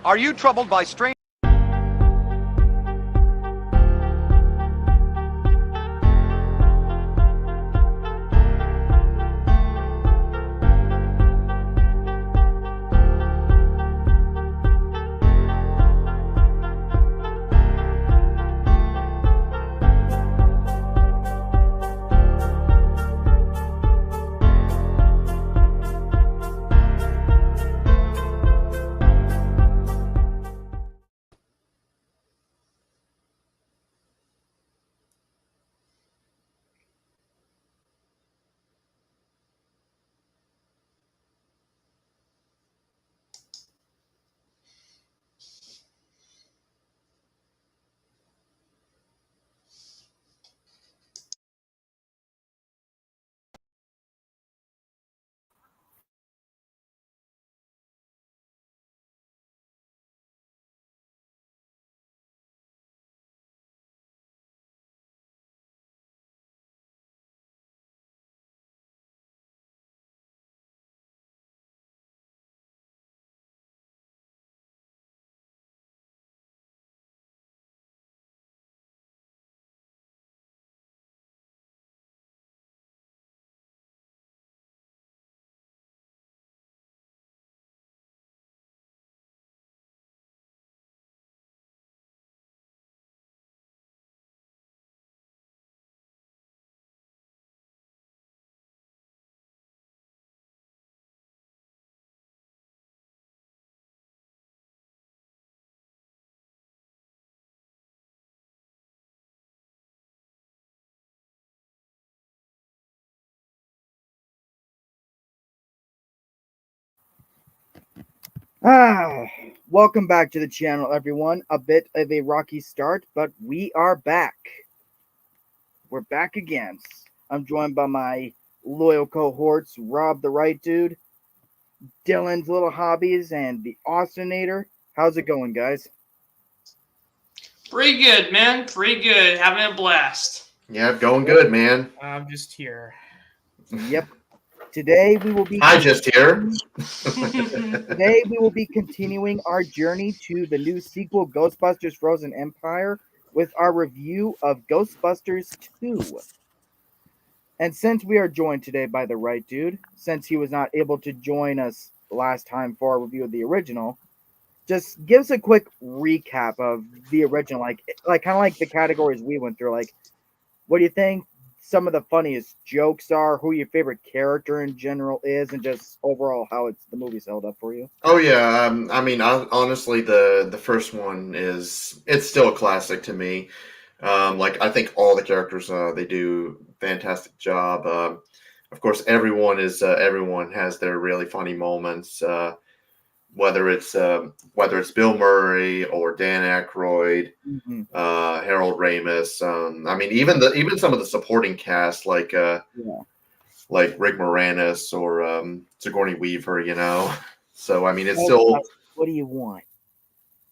Are you troubled by strange... Welcome back to the channel, everyone. A bit of a rocky start, but we are back. We're back again. I'm joined by my loyal cohorts, Rob the Right Dude, Dylan's Little Hobbies, and the Austinator. How's it going, guys? Pretty good, man. Pretty good. Having a blast. Yeah, going good, man. I'm just here. Yep. Today we will be. I just here. Today we will be continuing our journey to the new sequel, Ghostbusters: Frozen Empire, with our review of Ghostbusters 2. And since we are joined today by the Right Dude, since he was not able to join us last time for our review of the original, just give us a quick recap of the original, like kind of like the categories we went through. Like, what do you think some of the funniest jokes are? Who your favorite character in general is, and just overall how the movie's held up for you? Oh yeah, I mean, honestly, the first one it's still a classic to me. Like I think all the characters they do fantastic job. Of course, everyone has their really funny moments. Whether it's Bill Murray or Dan Aykroyd, Harold Ramis. I mean, even some of the supporting cast like Rick Moranis or Sigourney Weaver. You know, so I mean, it's still. What do you want?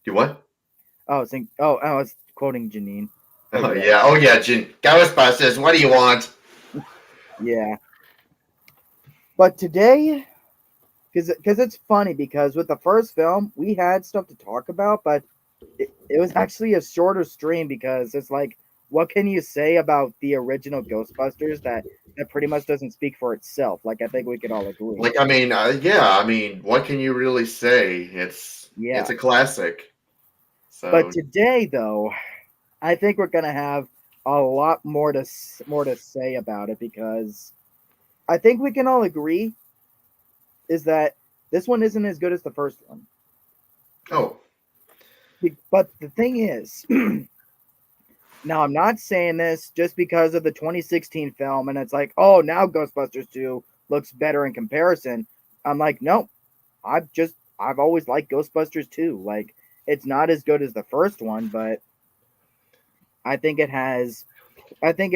Do what? Oh, I was quoting Janine. Oh yeah, Ghostbusters. What do you want? Yeah. But today, because it's funny, because with the first film, we had stuff to talk about, but it was actually a shorter stream because it's like, what can you say about the original Ghostbusters that pretty much doesn't speak for itself? Like, I think we could all agree. Like, I mean, what can you really say? It's a classic. So. But today, though, I think we're gonna have a lot more to say about it, because I think we can all agree is that this one isn't as good as the first one. Oh. But the thing is, now I'm not saying this just because of the 2016 film and it's like, oh, now Ghostbusters 2 looks better in comparison. I'm like, no, I've always liked Ghostbusters 2. Like, it's not as good as the first one, but I think it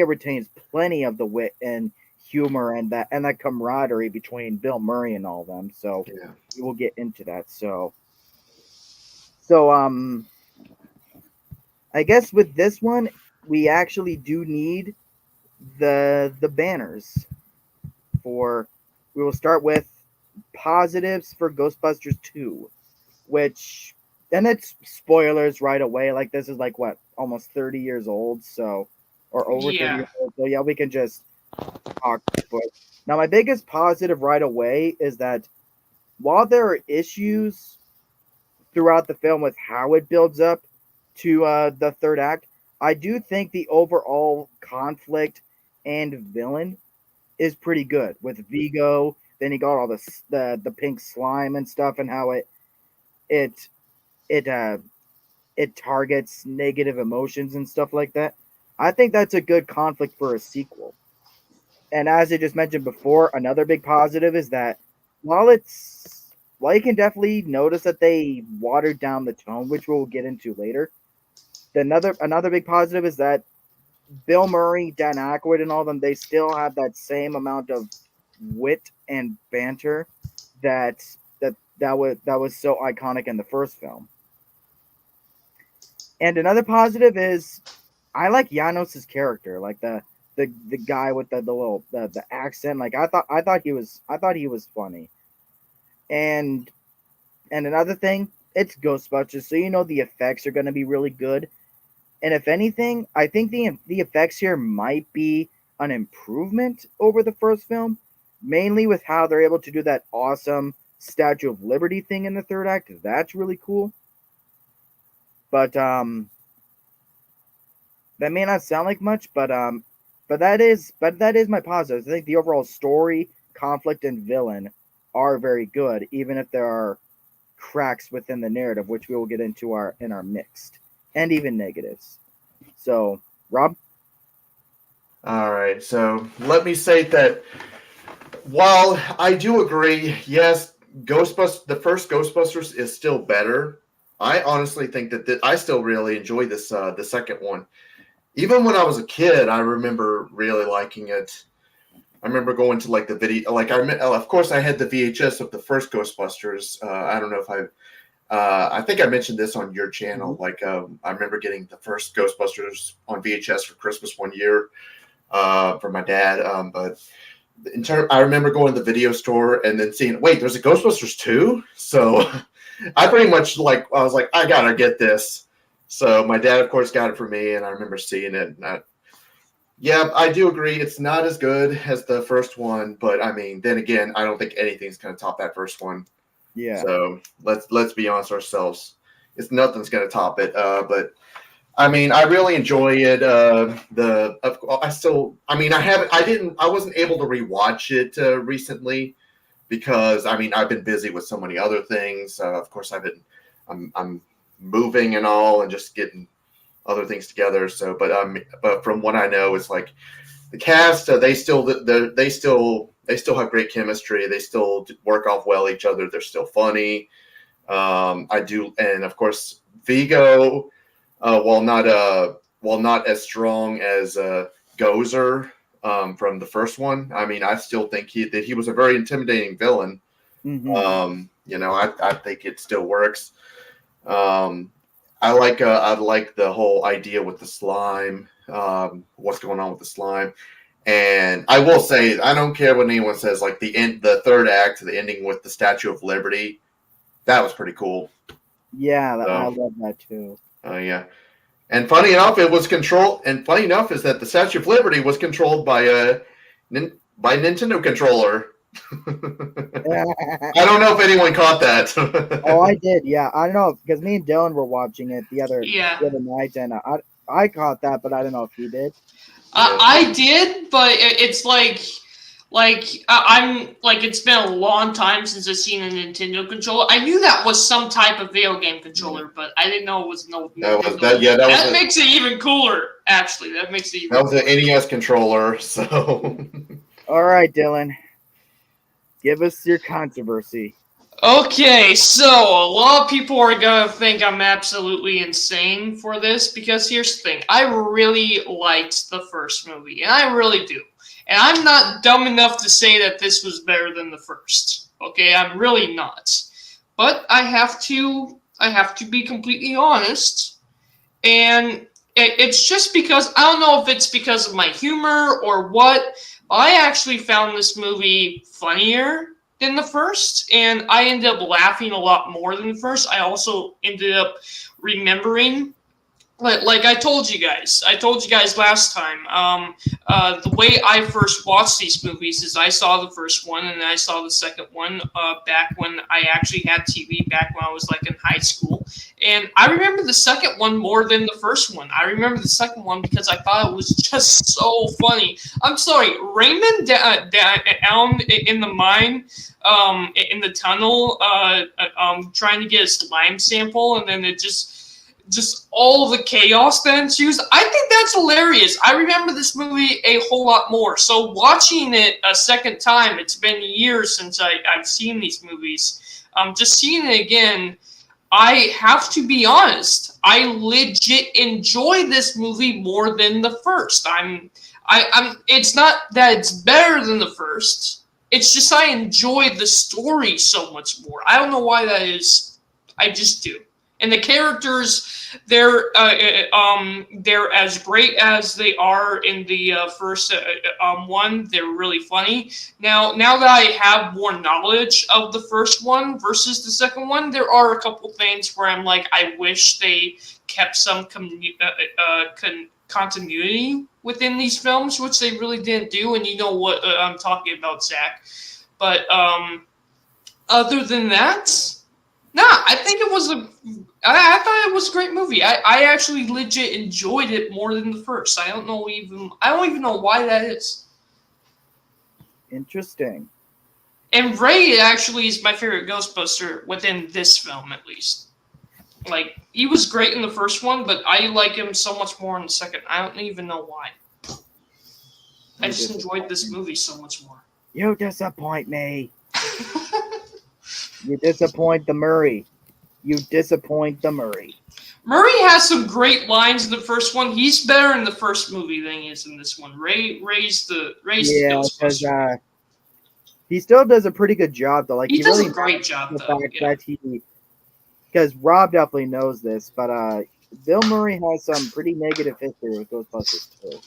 retains plenty of the wit and humor and that camaraderie between Bill Murray and all of them. So yeah. We will get into that. So I guess with this one, we actually do need the banners for. We will start with positives for Ghostbusters 2, which and it's spoilers right away. Like this is like what, almost 30 years old, so or over 30 Yeah. years old. So yeah, we can just talk. But now my biggest positive right away is that while there are issues throughout the film with how it builds up to the third act, I do think the overall conflict and villain is pretty good with Vigo. Then he got all the pink slime and stuff, and how it it uh it targets negative emotions and stuff like that. I think that's a good conflict for a sequel. And as I just mentioned before, another big positive is that while it's while you can definitely notice that they watered down the tone, which we'll get into later. Another big positive is that Bill Murray, Dan Aykroyd, and all of them, they still have that same amount of wit and banter that that was so iconic in the first film. And another positive is I like Janos's character, like the guy with the little the accent. Like I thought he was funny. And another thing, it's Ghostbusters, so you know the effects are going to be really good. And if anything, I think the effects here might be an improvement over the first film, mainly with how they're able to do that awesome Statue of Liberty thing in the third act. That's really cool. But that may not sound like much, but that is my positives. I think the overall story, conflict, and villain are very good, even if there are cracks within the narrative, which we will get into our mixed and even negatives. So, Rob. All right, so let me say that while I do agree, yes, the first Ghostbusters is still better. I honestly think that I still really enjoy this the second one. Even when I was a kid, I remember really liking it. I remember going to like the video, like of course I had the VHS of the first Ghostbusters. I don't know if I think I mentioned this on your channel. Mhm. Like I remember getting the first Ghostbusters on VHS for Christmas one year for my dad. But I remember going to the video store and then seeing, wait, there's a Ghostbusters 2? So I pretty much I was like, I gotta get this. So my dad, of course, got it for me, and I remember seeing it. And yeah, I do agree. It's not as good as the first one, but I mean, then again, I don't think anything's gonna top that first one. Yeah. So let's be honest ourselves. It's nothing's gonna top it. But I mean, I really enjoy it. I wasn't able to rewatch it recently because I mean, I've been busy with so many other things. Of course, I'm moving and all, and just getting other things together. So, but from what I know, it's like the cast, they still have great chemistry. They still work off well each other. They're still funny. I do, and of course, Vigo. While not as strong as Gozer from the first one, I mean, I still think he was a very intimidating villain. Hmm. I think it still works. Um, I like the whole idea with the slime. What's going on with the slime? And I will say, I don't care what anyone says. Like the third act, the ending with the Statue of Liberty, that was pretty cool. Yeah, I So, love that too. yeah. And funny enough, it was controlled. And funny enough is that the Statue of Liberty was controlled by by Nintendo controller. I don't know if anyone caught Oh, I that. did. Yeah, I don't know because me and Dylan were watching it the other Yeah. the other night, and I caught that, but I don't know if he did. Yeah. I did, but it's I'm like it's been a long time since I've seen a Nintendo controller. I knew that was some type of video game controller, but I didn't know it was no That was Nintendo. that. Yeah, That makes it even cooler. Actually, that makes it even. that was an NES controller. So All right, Dylan, give us your controversy. Okay, so a lot of people are gonna think I'm absolutely insane for this because here's the thing. I really liked the first movie, and I really do. And I'm not dumb enough to say that this was better than the first. Okay, I'm really not. But I have to be completely honest. And it's just because I don't know if it's because of my humor or what. I actually found this movie funnier than the first, and I ended up laughing a lot more than the first. I also ended up remembering, like I told you guys last time. The way I first watched these movies is I saw the first one and then I saw the second one back when I actually had TV, back when I was like in high school. And I remember the second one more than the first one. I remember the second one because I thought it was just so funny. I'm sorry, Raymond down in the mine, in the tunnel, trying to get a slime sample, and then it just all of the chaos that ensues. I think that's hilarious. I remember this movie a whole lot more. So watching it a second time, it's been years since I've seen these movies. Just seeing it again, I have to be honest. I legit enjoy this movie more than the first. I'm. It's not that it's better than the first. It's just I enjoy the story so much more. I don't know why that is. I just do. And the characters, they're as great as they are in the first one. They're really funny. Now that I have more knowledge of the first one versus the second one, there are a couple things where I'm like, I wish they kept some continuity within these films, which they really didn't do. And you know what I'm talking about, Zach. But other than that, nah, I think it was I thought it was a great movie. I actually legit enjoyed it more than the first. I don't even know why that is. Interesting. And Ray actually is my favorite Ghostbuster within this film, at least. Like, he was great in the first one, but I like him so much more in the second. I don't even know why. I just enjoyed this movie so much more. You disappoint me. You disappoint the Murray. You disappoint the Murray. Murray has some great lines in the first one. He's better in the first movie than he is in this one. Ray's the Ghostbuster. He still does a pretty good job though. Like he does really a great job the though. fact that because Rob definitely knows this, but Bill Murray has some pretty negative history with Ghostbusters too.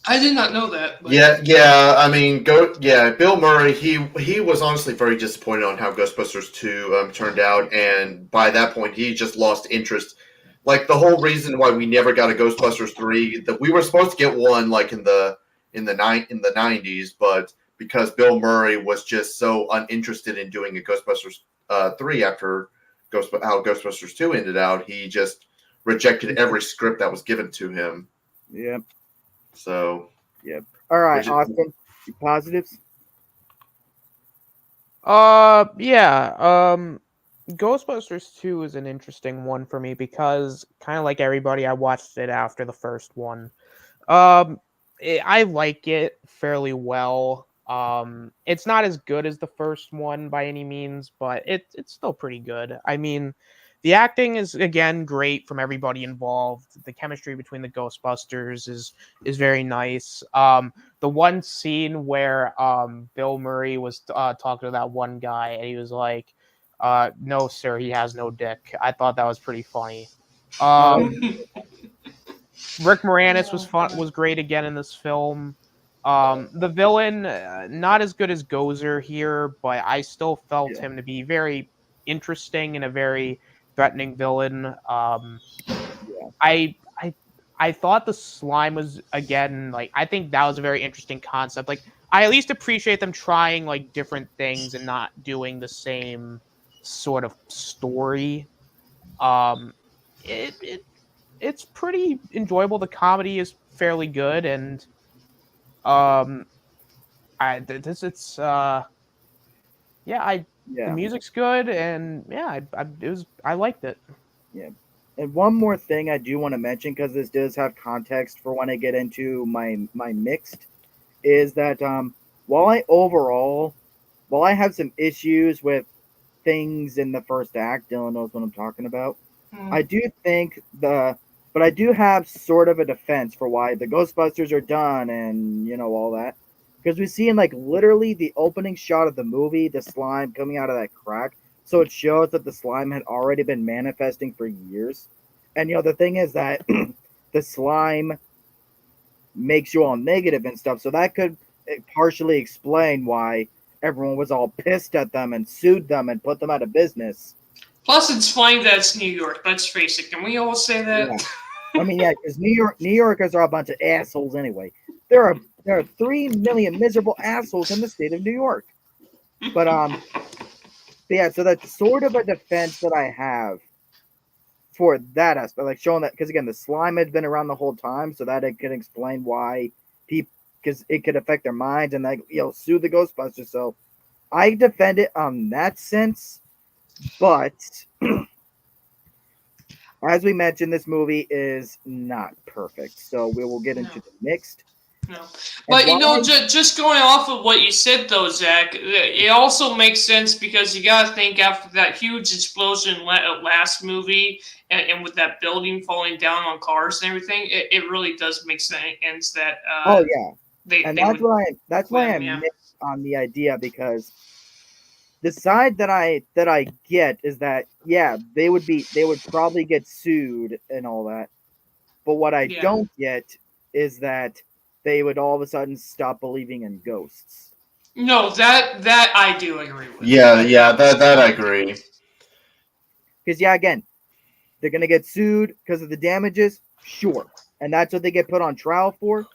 I did not know that. But... Yeah. I mean, Bill Murray. He was honestly very disappointed on how Ghostbusters 2 turned out, and by that point, he just lost interest. Like the whole reason why we never got a Ghostbusters 3, that we were supposed to get one like in the 90s, but because Bill Murray was just so uninterested in doing a Ghostbusters 3 after how Ghostbusters 2 ended out, he just rejected every script that was given to him. Yep. So, yep. All right, Austin, your positives? Yeah. Ghostbusters 2 is an interesting one for me because, kind of like everybody, I watched it after the first one. I like it fairly well. It's not as good as the first one by any means, but it's still pretty good. I mean, the acting is, again, great from everybody involved. The chemistry between the Ghostbusters is very nice. The one scene where Bill Murray was talking to that one guy, and he was like, no, sir, he has no dick. I thought that was pretty funny. Rick Moranis was great again in this film. The villain, not as good as Gozer here, but I still felt him to be very interesting and a very threatening villain. I thought the slime was, again, like, I think that was a very interesting concept. Like, I at least appreciate them trying like different things and not doing the same sort of story. It's pretty enjoyable. The comedy is fairly good, and the music's good, and I liked it. Yeah. And one more thing I do want to mention, because this does have context for when I get into my mixed, is that while I have some issues with things in the first act, Dylan knows what I'm talking about. I do think but I do have sort of a defense for why the Ghostbusters are done and all that. Because we see in like literally the opening shot of the movie, the slime coming out of that crack. So it shows that the slime had already been manifesting for years. And the thing is that the slime makes you all negative and stuff. So that could partially explain why everyone was all pissed at them and sued them and put them out of business. Plus, it's funny that it's New York. Let's face it. Can we all say that? Yeah. I mean, yeah, because New Yorkers are a bunch of assholes anyway. There are 3 million miserable assholes in the state of New York. But yeah, so that's sort of a defense that I have for that aspect, like showing that, because again, the slime had been around the whole time, so that it could explain why people, because it could affect their minds and like sue the Ghostbusters. So I defend it on that sense, but as we mentioned, this movie is not perfect, so we will get into the mixed. No. But just going off of what you said though, Zach, it also makes sense because you gotta think after that huge explosion last movie and with that building falling down on cars and everything, it really does make sense that oh yeah, that's why I'm mixed on the idea, because the side that I get is that they would probably get sued and all that, but what I don't get is that they would all of a sudden stop believing in ghosts. No, that I do agree with. Yeah, that I agree. Because again, they're gonna get sued because of the damages, sure, and that's what they get put on trial for.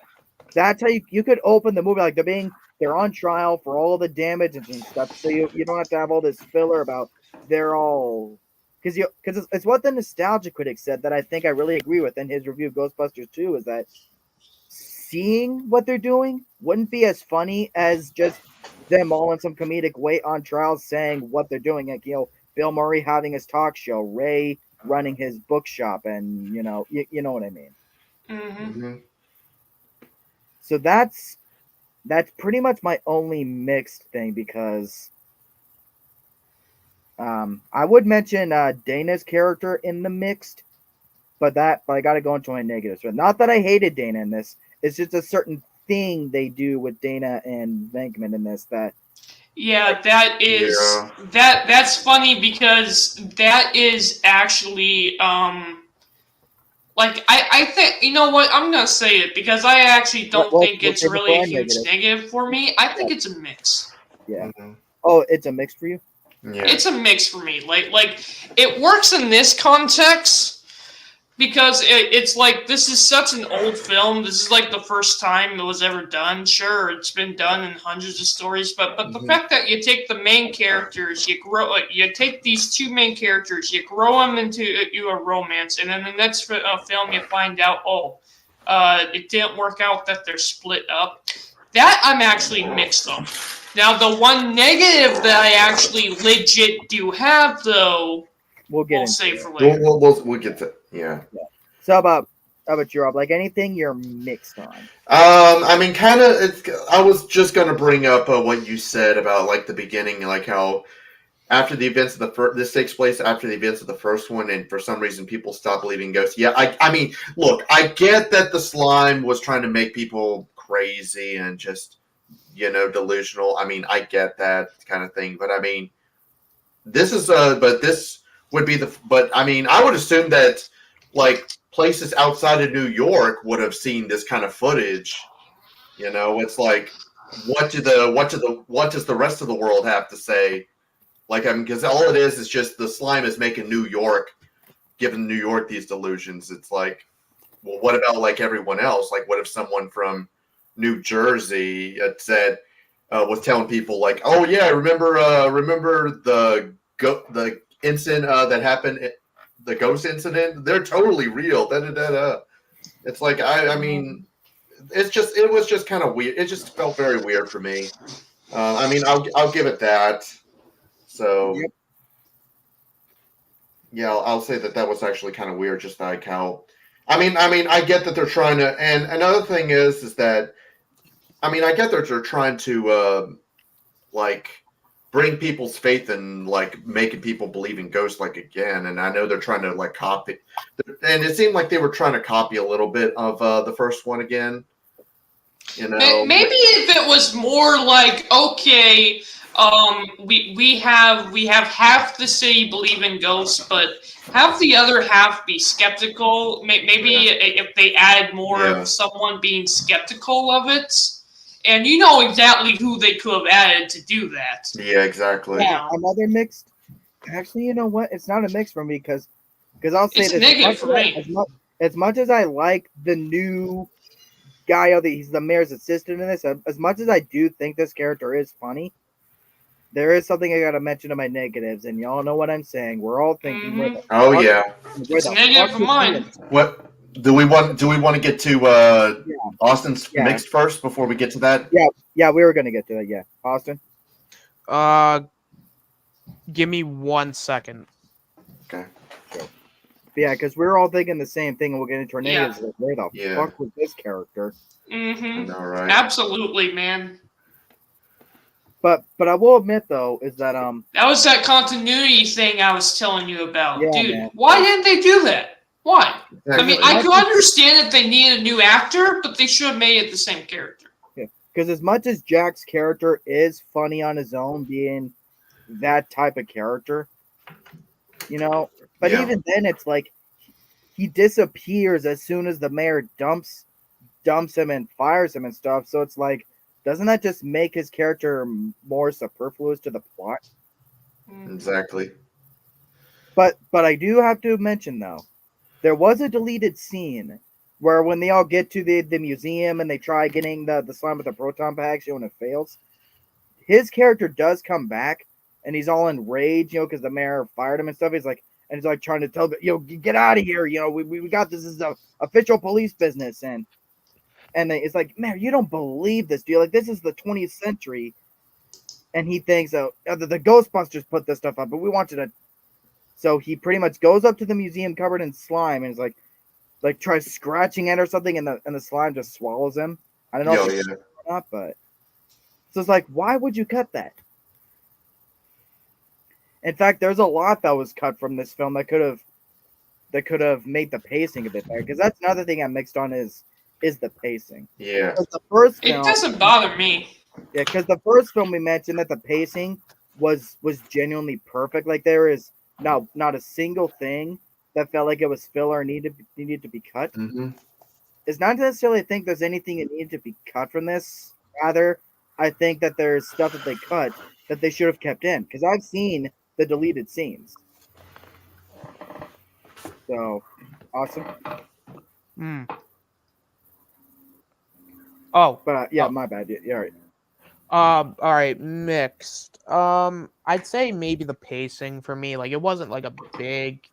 That's how you could open the movie like they're on trial for all the damages and stuff, so you don't have to have all this filler about they're all, because it's what the nostalgia critic said that I think I really agree with in his review of Ghostbusters 2, is that seeing what they're doing wouldn't be as funny as just them all in some comedic way on trial saying what they're doing. Like, Bill Murray having his talk show, Ray running his bookshop, and you know what I mean. Mm-hmm. So that's pretty much my only mixed thing, because I would mention Dana's character in the mixed, but I got to go into my negatives. But not that I hated Dana in this. It's just a certain thing they do with Dana and Venkman in this that. Yeah, that's funny, because that is actually like I think, you know what, I'm gonna say it because I actually don't think it's really a huge negative for me. I think it's a mix. Yeah. Mm-hmm. Oh, it's a mix for you? Yeah. It's a mix for me. Like it works in this context because it's like, this is such an old film. This is like the first time it was ever done. Sure, it's been done in hundreds of stories, but the fact that you take the main characters, you take these 2 main characters, you grow them into a romance, and then the next film you find out, it didn't work out, that they're split up. That I'm actually mixed on. Now, the one negative that I actually legit do have, though, we'll save for later. We'll get to So how about you, Rob? Like, anything you're mixed on? I mean, kind of. I was just gonna bring up what you said about like the beginning, like how after the events of this takes place after the events of the first one, and for some reason people stop believing ghosts. Yeah, I mean, look, I get that the slime was trying to make people crazy and just delusional. I mean, I get that kind of thing, but I mean, this is but this would be but I mean, I would assume that like places outside of New York would have seen this kind of footage. It's like, what does the rest of the world have to say? Like, I mean, because all it is just the slime is making New York, giving New York these delusions. It's like, well, what about like everyone else? Like, what if someone from New Jersey was telling people like, oh yeah, remember the incident that happened, the ghost incident? They're totally real. It's like, I mean, it was just kind of weird. It just felt very weird for me. I mean, I'll give it that. So, yep. Yeah, I'll say that was actually kind of weird. Just like how, I mean, I get that they're trying to, and another thing is that, I mean, I get that they're trying to, like, bring people's faith in, like, making people believe in ghosts, like, again. And I know they're trying to, like, copy, and it seemed like they were trying to copy a little bit of the first one again. Maybe if it was more like, okay, we have half the city believe in ghosts, but have the other half be skeptical. Maybe if they add more of someone being skeptical of it, And you know exactly who they could have added to do that. Yeah, exactly. Yeah. Another mixed. Actually, you know what? It's not a mix for me because I'll say It's a this: negative for me. as much as I like the new guy, he's the mayor's assistant in this. As much as I do think this character is funny, there is something I gotta mention to my negatives, and y'all know what I'm saying. We're all thinking, where the Oh fuck, yeah. where It's the negative fuck for is mine. this? What do we want? Do we want to get to Austin's Yeah. mixed first before we get to that? Yeah, we were gonna get to that. Yeah, Austin. Give me 1 second. Okay. Yeah, because we're all thinking the same thing, and we'll get into our Yeah. negatives. Like, where the Yeah. fuck was this character? Mm-hmm. All right. Absolutely, man. But I will admit though, is that That was that continuity thing I was telling you about. Yeah, Dude, man. why didn't they do that? Why? I mean, I Exactly. could understand if they needed a new actor, but they should have made it the same character. because as much as Jack's character is funny on his own, being that type of character, but Yeah. even then, it's like he disappears as soon as the mayor dumps him and fires him and stuff. So it's like, doesn't that just make his character more superfluous to the plot? Exactly. But I do have to mention though, there was a deleted scene where when they all get to the museum and they try getting the slime with the proton packs, and it fails, his character does come back and he's all enraged, because the mayor fired him and stuff. He's like trying to tell, get out of here, we got this. This is a official police business, and it's like, mayor, you don't believe this, do you? Like, this is the 20th century, and he thinks, the Ghostbusters put this stuff up, but we want you to. So he pretty much goes up to the museum covered in slime and is like tries scratching it or something, and the slime just swallows him. I don't know if it's or not, but so it's like, why would you cut that? In fact, there's a lot that was cut from this film that could have made the pacing a bit better. Because that's another thing I'm mixed on is the pacing. Yeah. The first film, It doesn't bother me. Yeah, because the first film we mentioned that the pacing was genuinely perfect. Like, there is not a single thing that felt like it was filler or needed to be cut. Mm-hmm. It's not necessarily think there's anything that needed to be cut from this. Rather, I think that there's stuff that they cut that they should have kept in. Because I've seen the deleted scenes. So, awesome. Oh, But my bad. Yeah, all right. all right, mixed. I'd say maybe the pacing for me, like, it wasn't like a big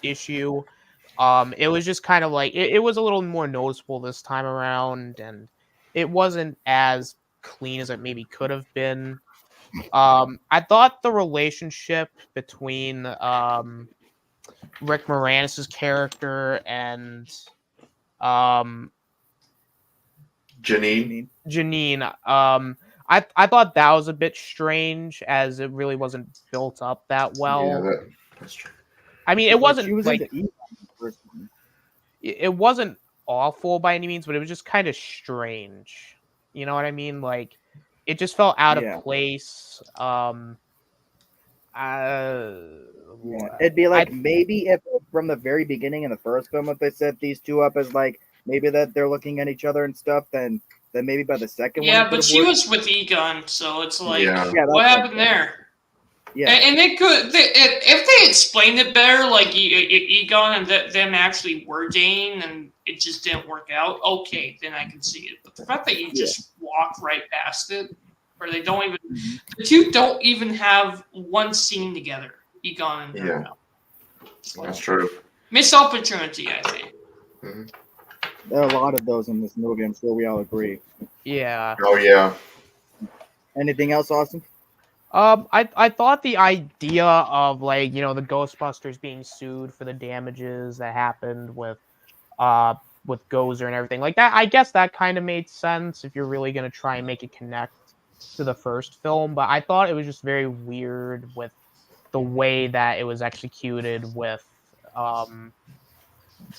issue. It was just kind of like it was a little more noticeable this time around, and it wasn't as clean as it maybe could have been. I thought the relationship between Rick Moranis' character and Janine. I thought that was a bit strange, as it really wasn't built up that well. Yeah, that's true. I mean, it wasn't She was like into Eve in the first one. it wasn't awful by any means, but it was just kind of strange. You know what I mean? Like, it just felt out of place. It'd be like maybe if from the very beginning in the first film, if they set these two up as like maybe that they're looking at each other and stuff, then maybe by the second one. Yeah, but she was with Egon, so it's like, what happened there? Yeah, and they could if they explained it better, like Egon and them actually were dating, and it just didn't work out. Okay, then I can see it. But the fact that you just walk right past it, or they don't even, the two don't even have one scene together. Egon and Darnell. That's true. Missed opportunity, I think. Mm-hmm. There are a lot of those in this movie. I'm sure we all agree. Yeah. Oh yeah. Anything else, Austin? I thought the idea of, like, the Ghostbusters being sued for the damages that happened with Gozer and everything like that, I guess that kind of made sense if you're really gonna try and make it connect to the first film. But I thought it was just very weird with the way that it was executed, with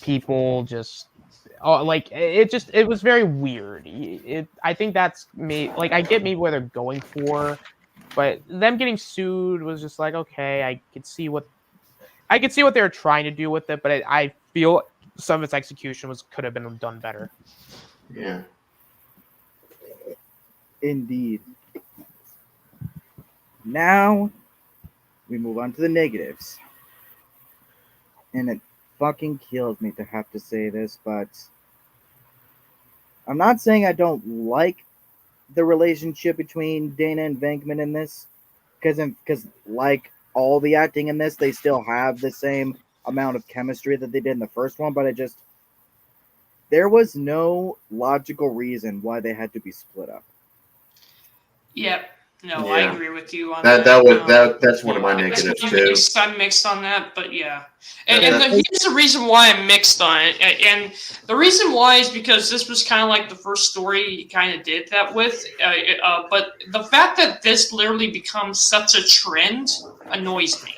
people just it was very weird. I think that's me. Like, I get maybe where they're going for, but them getting sued was just like, okay, I could see what they were trying to do with it, but I feel some of its execution could have been done better. Yeah. Indeed. Now we move on to the negatives. And it fucking kills me to have to say this, but I'm not saying I don't like the relationship between Dana and Venkman in this, because like all the acting in this, they still have the same amount of chemistry that they did in the first one, but there was no logical reason why they had to be split up. Yep. No, I Yeah. agree with you on That that. that's one of my negatives too. I'm mixed on that, but yeah. Yeah, And that- here's the reason why I'm mixed on it. And the reason why is because this was kind of like the first story he kind of did that with. But the fact that this literally becomes such a trend annoys me.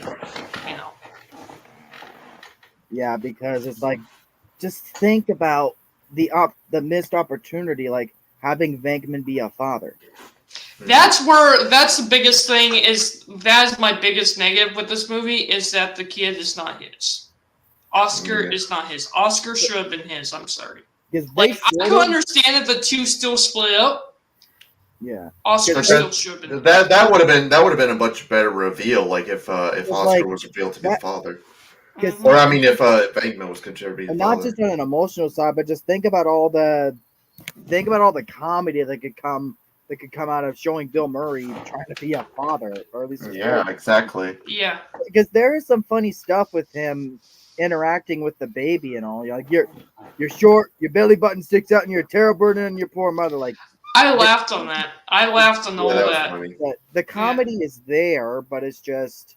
You know. Yeah, because it's like, just think about the missed opportunity, like having Venkman be a father. That's the biggest thing that is my biggest negative with this movie is that the kid is not his. Oscar Yeah. is not his. Oscar should have been his. I'm sorry. Because Like I could understand if the two still split up. Yeah. Oscar But still should have been. that would have been a much better reveal, like if Oscar like, was revealed to be the father, Because Mhm. or I mean if Venkman was considered to be the and not father. just on an emotional side, but just think about all the comedy that could come out of showing Bill Murray trying to be a father, or at least his Yeah, exactly. Yeah. because there is some funny stuff with him interacting with the baby and all. You're like, you're short, your belly button sticks out, and you're a terrible burden on your poor mother. Like, I laughed on that. I laughed on all Yeah, that was that. funny. the comedy is there, but it's just,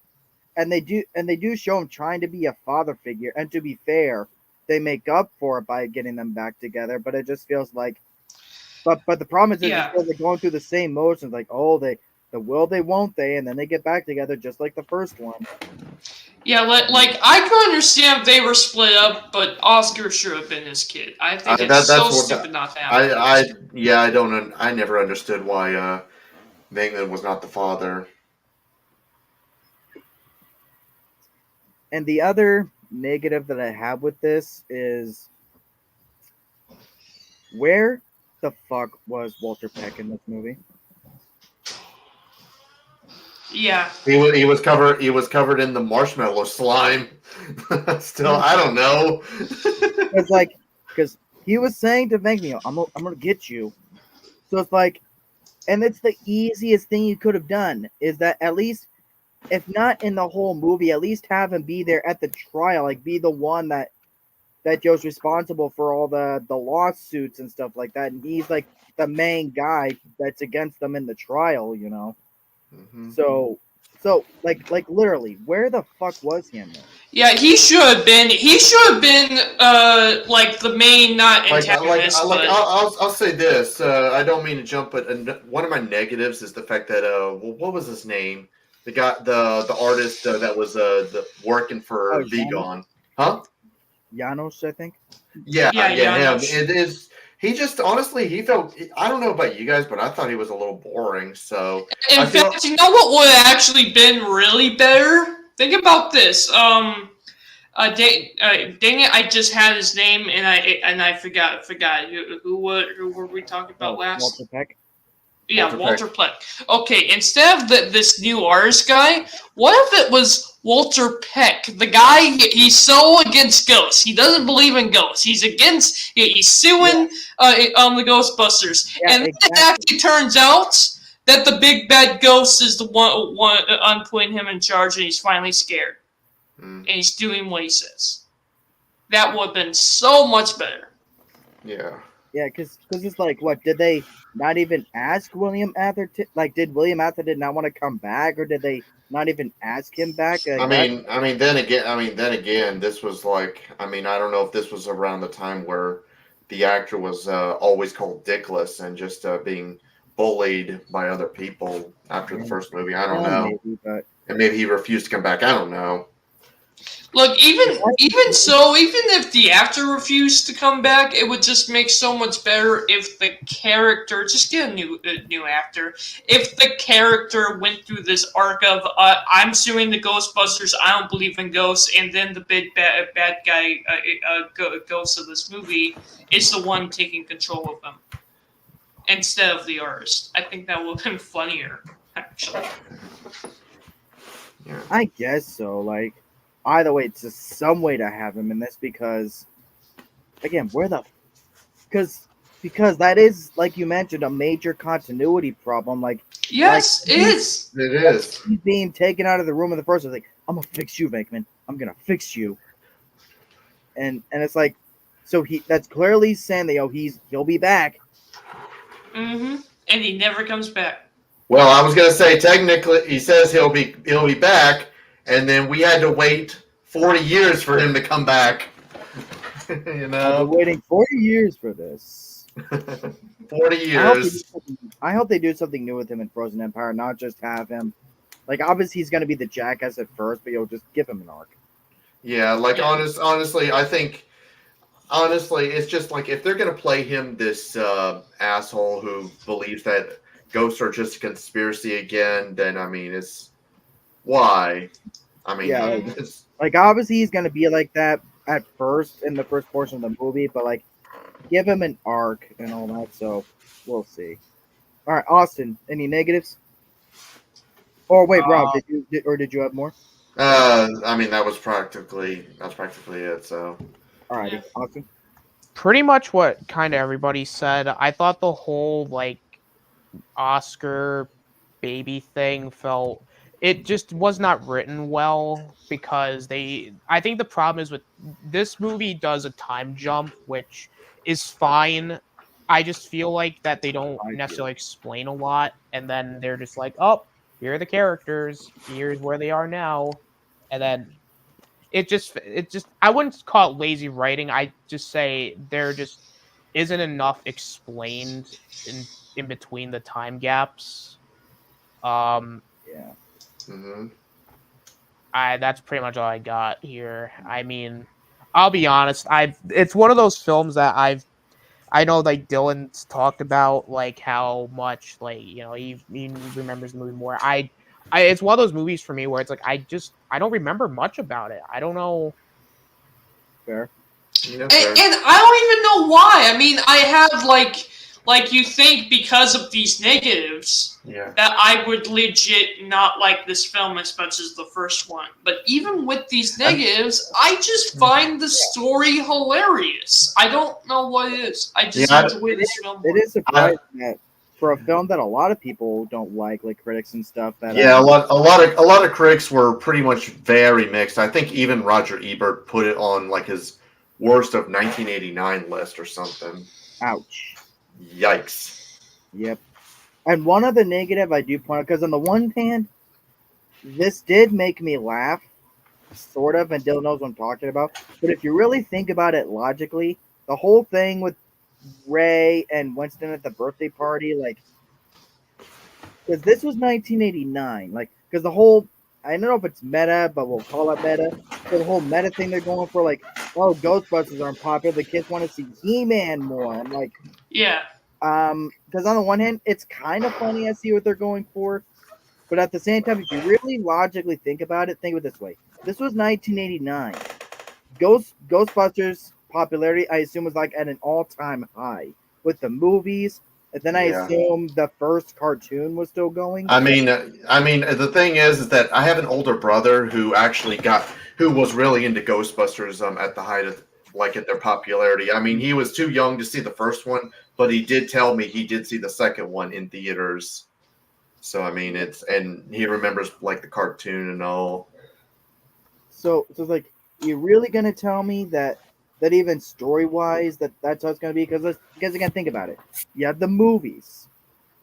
and they do show him trying to be a father figure. And to be fair, they make up for it by getting them back together. But it just feels like, but the problem is, it Yeah. just feels like going through the same motions. Like, oh, they will, they won't, they, and then they get back together just like the first one. Yeah, like I could understand if they were split up, but Oscar should have been his kid. I think it's so stupid not to have. I never understood why Venkman was not the father. And the other negative that I have with this is, where the fuck was Walter Peck in this movie? Yeah. He was covered in the marshmallow slime. Still, I don't know. It's like, because he was saying to Venkman, I'm gonna get you. So it's like, and it's the easiest thing you could have done, is that at least, if not in the whole movie, at least have him be there at the trial, like be the one that Joe's responsible for all the lawsuits and stuff like that, and he's like the main guy that's against them in the trial, you know. Mhm. So like literally, where the fuck was he in there? Yeah, he should have been. He should have been like the main, not antagonist. But I'll say this. I don't mean to jump, but one of my negatives is the fact that what was his name? The guy, the artist that was working for Vegan, huh? Janos, I think. Yeah, him. Janos. It is. He just honestly, he felt. I don't know about you guys, but I thought he was a little boring. So in fact, you know what would have actually been really better? Think about this. Dang it! I just had his name and I forgot. Who were we talking about last? Walter Peck. Yeah, Walter Peck. Okay, instead of this new artist guy, what if it was Walter Peck? The guy, he's so against ghosts. He doesn't believe in ghosts. He's suing the Ghostbusters. Yeah, And exactly. it actually turns out that the big bad ghost is the one putting him in charge, and he's finally scared. And he's doing what he says. That would have been so much better. Yeah. Yeah, because it's like, what, did they not even ask William Atherton? Like, did William Atherton not want to come back, or did they not even ask him back? I mean, then again, this was like, I mean, I don't know if this was around the time where the actor was always called Dickless and just being bullied by other people after the first movie. I don't know, maybe, but and maybe he refused to come back. I don't know. Look, even if the actor refused to come back, it would just make so much better if the character, just get a new actor. If the character went through this arc of I'm suing the Ghostbusters, I don't believe in ghosts, and then the big bad guy ghost of this movie is the one taking control of them. instead of the artist. I think that would have been funnier, actually. Yeah. I guess so. Like, either way, it's just some way to have him in this because, again, where the because that is, like you mentioned, a major continuity problem. Like Yes, it is. It is. he's being taken out of the room in the first. Like, I'm gonna fix you, Venkman. I'm gonna fix you. And it's like, so that's clearly saying that he'll be back. Mm-hmm. And he never comes back. Well, I was gonna say technically he says he'll be back, and then we had to wait 40 years for him to come back. You I've been know, waiting 40 years for this. 40 years. I hope they do something new with him in Frozen Empire, not just have him. Like, obviously, he's going to be the jackass at first, but you'll just give him an arc. Yeah, like Yeah. honestly, I think honestly, it's just like if they're gonna play him this asshole who believes that ghosts are just a conspiracy again, then I mean, it's why. I mean, Yeah, it's like obviously, he's going to be like that at first in the first portion of the movie, but like, give him an arc and all that. So we'll see. All right, Austin, any negatives? Or wait, Rob, did you have more? I mean that's practically it. So Alrighty, Yeah. Austin. Pretty much what kind of everybody said. I thought the whole like Oscar baby thing felt it just was not written well because I think the problem is with this movie does a time jump which is fine. I just feel like that they don't I necessarily explain a lot and then they're just like, "Oh, here are the characters. Here's where they are now." And then it just I wouldn't call it lazy writing. I just say there just isn't enough explained in between the time gaps. Um, Yeah. hmm I that's pretty much all I got here. I mean, I'll be honest. It's one of those films that I know like Dylan's talked about like how much like he remembers the movie more. I it's one of those movies for me where it's like I don't remember much about it. I don't know. Fair. And I don't even know why. I mean, I have like you think because of these negatives yeah. that I would legit not like this film as much as the first one. But even with these negatives, I just find the story hilarious. I don't know what it is. I just enjoy this film. It is surprising that for a film that a lot of people don't like critics and stuff. That Yeah, a lot of critics were pretty much very mixed. I think even Roger Ebert put it on like his worst of 1989 list or something. Ouch. Yikes. Yep. And one other negative I do point out, because on the one hand, this did make me laugh, sort of, and Dylan knows what I'm talking about. But if you really think about it logically, the whole thing with Ray and Winston at the birthday party, like, because this was 1989, like, because the whole, I don't know if it's meta, but we'll call it meta. So the whole meta thing they're going for, like, oh, Ghostbusters aren't popular. The kids want to see He-Man more. I'm like, Yeah. because on the one hand, it's kind of funny. I see what they're going for, but at the same time, if you really logically think about it, think of it this way: this was 1989. Ghostbusters popularity, I assume, was like at an all-time high with the movies, and then I Yeah. assume the first cartoon was still going. I mean, the thing is that I have an older brother who who was really into Ghostbusters at the height of like at their popularity. I mean, he was too young to see the first one, but he did tell me he did see the second one in theaters. So I mean, and he remembers like the cartoon and all. So it's like, you're really gonna tell me that even story wise that's how it's gonna be? Because again, think about it. You have the movies,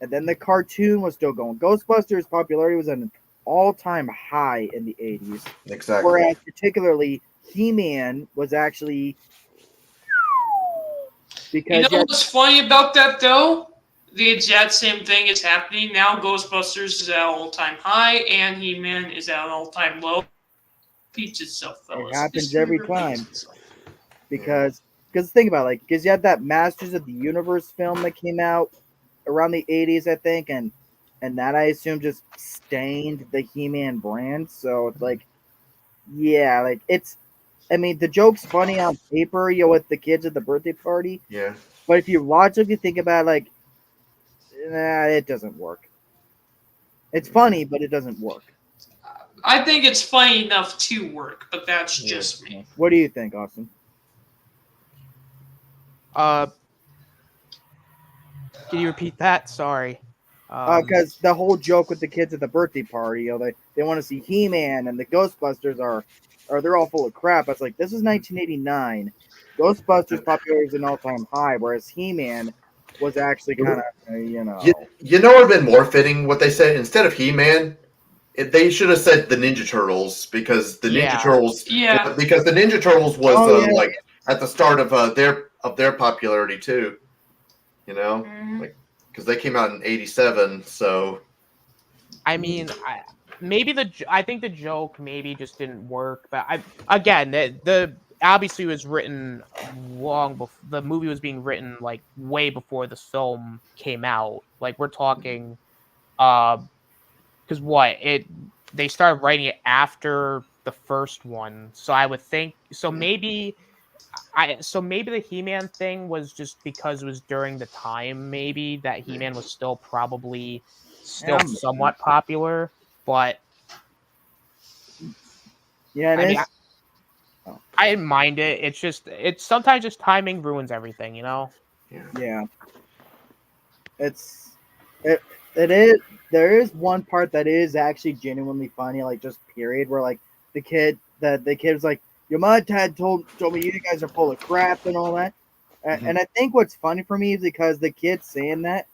and then the cartoon was still going. Ghostbusters popularity was at an all-time high in the 80s. Exactly. Whereas particularly He-Man was actually because You know what's funny about that though? The exact same thing is happening now. Ghostbusters is at an all-time high, and He-Man is at an all-time low. Repeats itself, fellas. it happens History every repeats time. itself. Because think about it, like, because you had that Masters of the Universe film that came out around the 80s, I think, and that I assume just stained the He-Man brand. So it's like, yeah, like it's, I mean, the joke's funny on paper, with the kids at the birthday party. Yeah. But if you logically think about it, like, it doesn't work. It's funny, but it doesn't work. I think it's funny enough to work, but that's Yeah. just me. What do you think, Austin? Can you repeat that? Sorry. Because the whole joke with the kids at the birthday party, they want to see He-Man and the Ghostbusters are they're all full of crap. It's like, this is 1989. Ghostbusters popularity is an all-time high, whereas He-Man was actually kind of, You know what would have been more fitting what they said? Instead of He-Man, they should have said the Ninja Turtles because the Ninja Turtles was like at the start of their popularity too. You know, like because they came out in '87. So I mean, I think the joke maybe just didn't work, but the obviously was written long before the movie was being written, like way before this film came out. Like we're talking, because they started writing it after the first one, so I would think maybe the He-Man thing was just because it was during the time maybe that He-Man was still probably somewhat popular, but yeah, I mean, I didn't mind it. It's sometimes just timing ruins everything, you know? Yeah. It is. There is one part that is actually genuinely funny, like just period, where like the kid was like, "Your mom dad told me you guys are full of crap and all that," and I think what's funny for me is because the kid saying that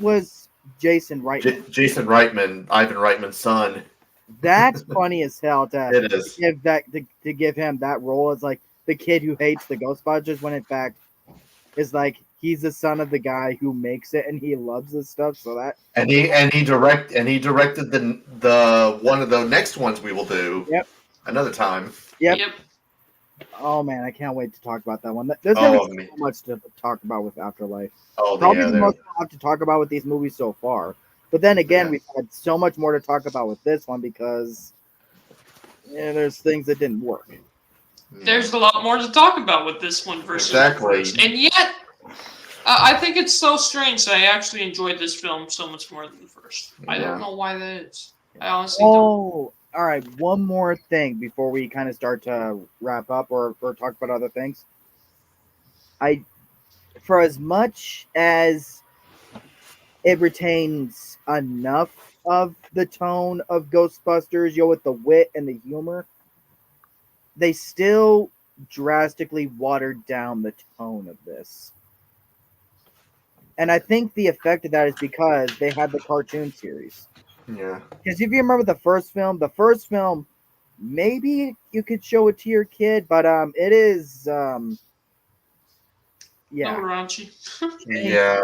was Jason Reitman. Jason Reitman, Ivan Reitman's son. That's funny as hell It is. to give him that role as like the kid who hates the Ghostbusters when in fact is like he's the son of the guy who makes it and he loves this stuff. So that he directed the one of the next ones we will do. Yep. Another time. Yep. Oh man, I can't wait to talk about that one. There's gonna be so much to talk about with Afterlife. Probably the most we'll have to talk about with these movies so far. But then again, we've had so much more to talk about with this one because there's things that didn't work. There's a lot more to talk about with this one versus the first. And yet, I think it's so strange that I actually enjoyed this film so much more than the first. I don't know why that is. I honestly don't. All right. One more thing before we kind of start to wrap up or talk about other things. For as much as it retains enough of the tone of Ghostbusters, with the wit and the humor, they still drastically watered down the tone of this. And I think the effect of that is because they had the cartoon series. Yeah. Because if you remember the first film, maybe you could show it to your kid, but it is raunchy. Yeah.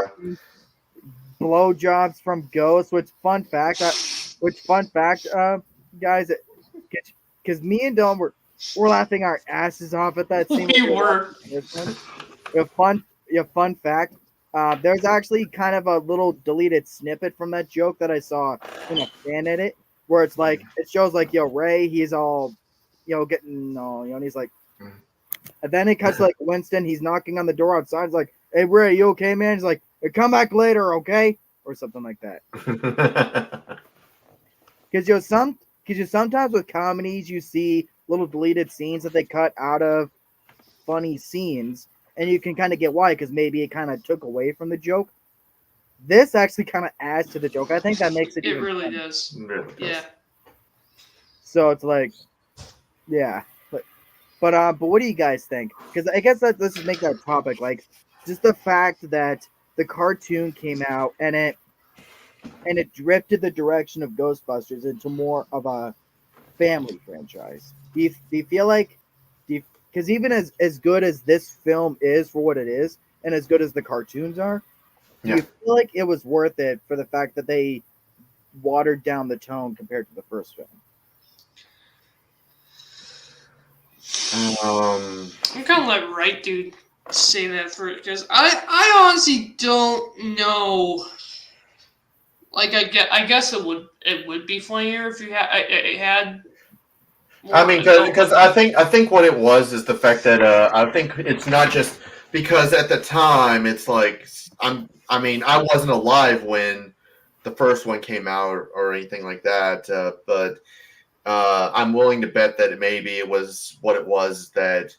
Blowjobs from ghosts, which fun fact, guys, because me and Dom we're laughing our asses off at that scene. We were. Fun fact. There's actually kind of a little deleted snippet from that joke that I saw in a fan edit where it's like it shows like Ray, he's all getting and he's like, and then it cuts to like Winston, he's knocking on the door outside. He's like, "Hey Ray, you okay, man?" He's like, "Hey, come back later, okay?" Or something like that. Because sometimes with comedies you see little deleted scenes that they cut out of funny scenes. And you can kind of get why, because maybe it kind of took away from the joke. This actually kind of adds to the joke. I think that makes it. It really does. Yeah. So it's like, yeah, but what do you guys think? Because I guess let's just make that topic like just the fact that the cartoon came out and it drifted the direction of Ghostbusters into more of a family franchise. Do you feel like? Because even as good as this film is for what it is, and as good as the cartoons are, do you feel like it was worth it for the fact that they watered down the tone compared to the first film? I'm kind of let Right Dude say that first, because I honestly don't know. Like I guess it would be funnier if you had. I mean, because I think what it was is the fact that I think it's not just because at the time it's like I'm I mean, I wasn't alive when the first one came out or anything like that, but I'm willing to bet that maybe it was what it was, that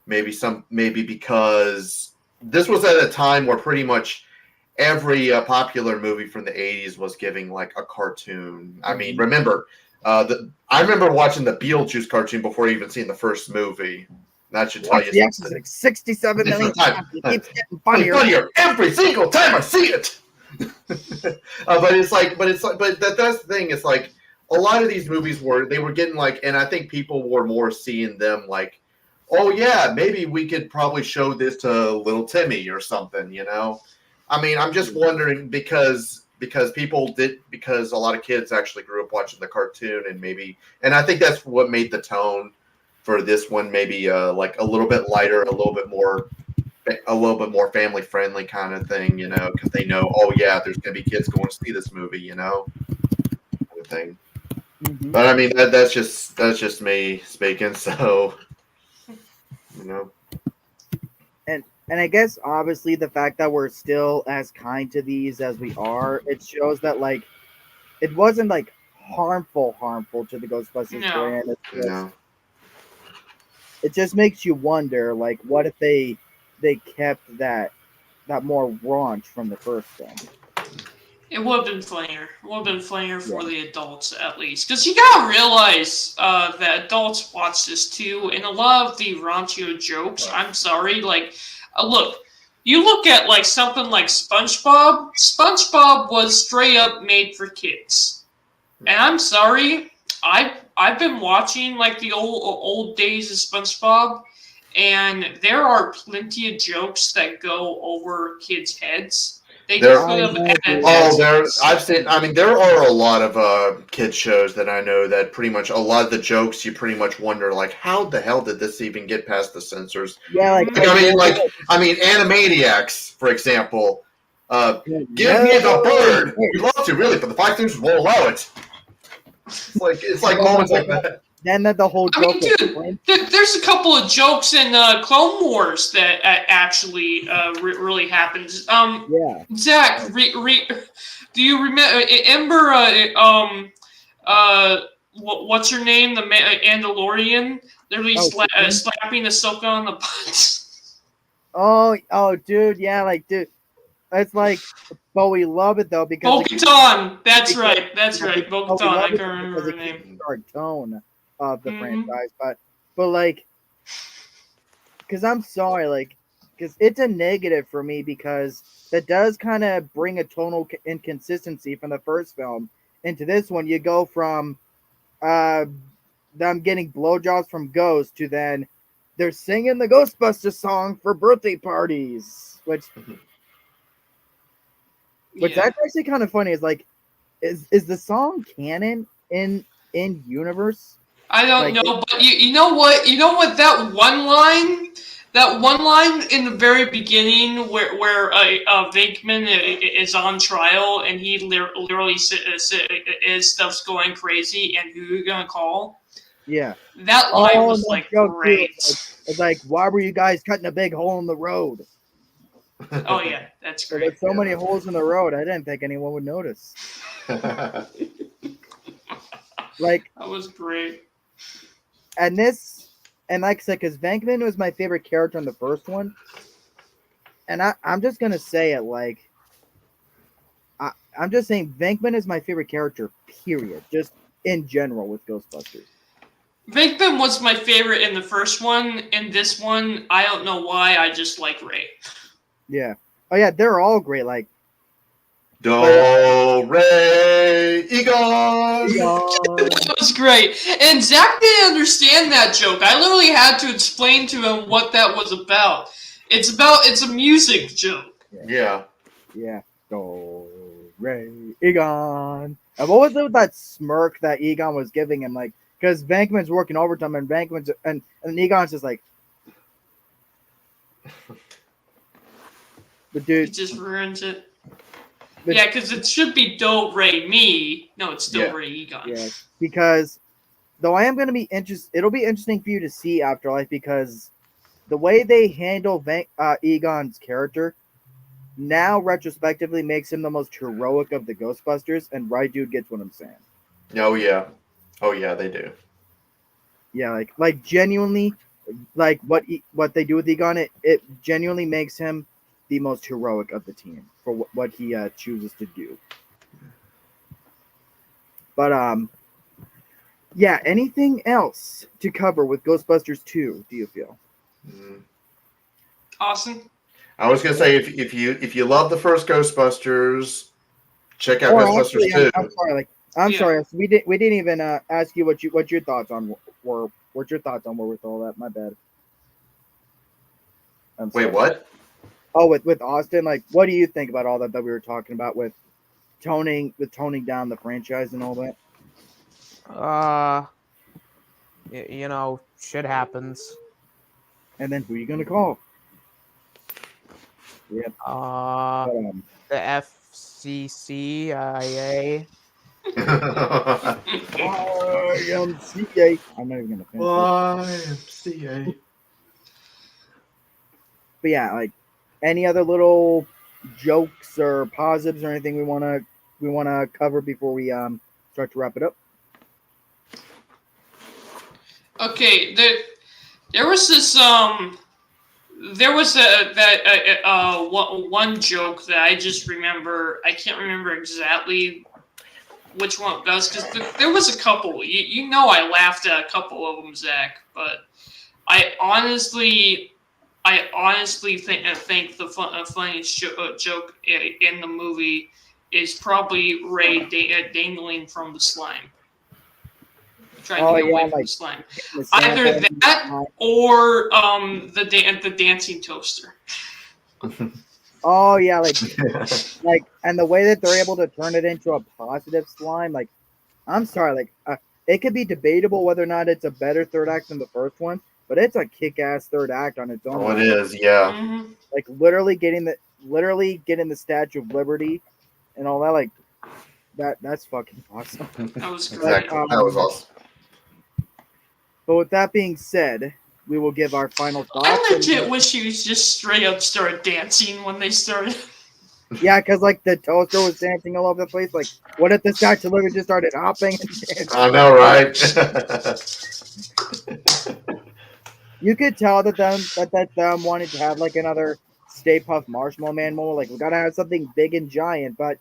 maybe because this was at a time where pretty much every popular movie from the 80s was giving like a cartoon. I mean, remember, I remember watching the Beetlejuice cartoon before even seeing the first movie. That should tell Watch you The something. Exorcist 67 million times. It keeps getting funnier. Funnier every single time I see it. But that's the thing. It's like a lot of these movies they were getting like, and I think people were more seeing them like, oh yeah, maybe we could probably show this to little Timmy or something, you know? I mean, I'm just wondering because because a lot of kids actually grew up watching the cartoon, and I think that's what made the tone for this one maybe like a little bit lighter, a little bit more family friendly kind of thing, you know, because they know, oh yeah, there's gonna be kids going to see this movie, you know, kind of thing. Mhm. But I mean, that's just me speaking, so you know. And I guess obviously the fact that we're still as kind to these as we are, it shows that like it wasn't like harmful to the Ghostbusters No. brand. No. It just makes you wonder, like, what if they kept that more raunch from the first film? It would have been funnier. It would have been funnier for Yeah. the adults, at least. Because you gotta realize that adults watch this too, and a lot of the raunchier jokes, I'm sorry, like, look, you look at, like, something like SpongeBob. SpongeBob was straight up made for kids. And I'm sorry, I've been watching, like, the old days of SpongeBob, and there are plenty of jokes that go over kids' heads. They There- could have added Oh, that. I've seen. I mean, there are a lot of kids shows that I know that pretty much a lot of the jokes you pretty much wonder like, how the hell did this even get past the censors? Yeah, like, I mean, Animaniacs, for example. Give me the bird. We'd love to, really, but the five things won't allow it. It's like moments like that. Then that the whole I joke mean, dude, there's a couple of jokes in Clone Wars that actually really happened. Yeah. Zach, do you remember Ember? What's her name? The Andalorian. Literally slapping Ahsoka on the butt. Oh, dude, yeah, like, dude, it's like, but we love it though because Bo-Katan. That's right. Bo-Katan. I can't remember her it name. keeps our tone of the franchise, but like, because I'm sorry, like, because it's a negative for me because that does kind of bring a tonal inconsistency from the first film into this one. You go from them getting blowjobs from ghosts to then they're singing the Ghostbusters song for birthday parties, which that's actually kind of funny. Is like, is the song canon in universe? I don't know, but you know what? You know what? That one line in the very beginning where Venkman is on trial and he literally is stuff's going crazy and who you gonna call? Yeah, that line was like great. It's like, why were you guys cutting a big hole in the road? Oh yeah, that's great. There's so many holes in the road. I didn't think anyone would notice. Like, that was great. And like I said, because Venkman was my favorite character in the first one, and I'm just gonna say it, like, I'm just saying Venkman is my favorite character, period, just in general with Ghostbusters. Venkman was my favorite in the first one. In this one, I don't know why, I just like Ray. Yeah. Oh yeah, they're all great. Like, Do Ray Egon. That was great. And Zach didn't understand that joke. I literally had to explain to him what that was about. It's a music joke. Yeah. Yeah. Do Ray Egon. And what was it with that smirk that Egon was giving him? Like, because Venkman's working overtime and and Egon's just like, the dude. He just ruins it. Yeah, because it should be Do Re Mi. No, it's Do Re Egon. Yeah, because though I am going to be interested, it'll be interesting for you to see Afterlife because the way they handle Egon's character, now retrospectively makes him the most heroic of the Ghostbusters, and right dude gets what I'm saying. Oh yeah, oh yeah, they do. Yeah, like genuinely, like what they do with Egon, it genuinely makes him the most heroic of the team for what he chooses to do. But yeah. Anything else to cover with Ghostbusters 2? Do you feel? Mm. Austin? I was gonna say if you love the first Ghostbusters, check out Or Ghostbusters actually, I'm, 2. I'm sorry. I'm Yeah. sorry. We didn't even ask you what your thoughts on were. What's your thoughts on with all that? My bad. I'm Wait, sorry. what? Oh, with Austin, like, what do you think about all that we were talking about with toning down the franchise and all that? Uh, shit happens. And then who are you gonna call? Yeah. Uh, But, the FCCIA. YMCA. I'm not even gonna finish it. YMCA. But yeah, like, any other little jokes or positives or anything we wanna cover before we start to wrap it up? Okay, there was this there was one joke that I just remember. I can't remember exactly which one it was because there was a couple. I laughed at a couple of them, Zach. But I honestly, think the funniest joke in the movie is probably Ray dangling from the slime, trying to Oh get yeah, away from the like slime. the Either sample. that or the dancing toaster. Oh yeah, like, and the way that they're able to turn it into a positive slime, like, I'm sorry, like, it could be debatable whether or not it's a better third act than the first one, but it's a kick-ass third act on its own. Oh, it Right? is. Yeah. Mm-hmm. Like, literally getting the Statue of Liberty and all that, like, that's fucking awesome. That was great. Exactly. That was awesome. But with that being said, we will give our final thoughts. I legit wish he was just straight up started dancing when they started. Yeah, because like the toaster was dancing all over the place. Like, what if the Statue of Liberty just started hopping and dancing? I know, right? You could tell that them wanted to have like another Stay Puft Marshmallow Man moment. Like, we gotta have something big and giant, but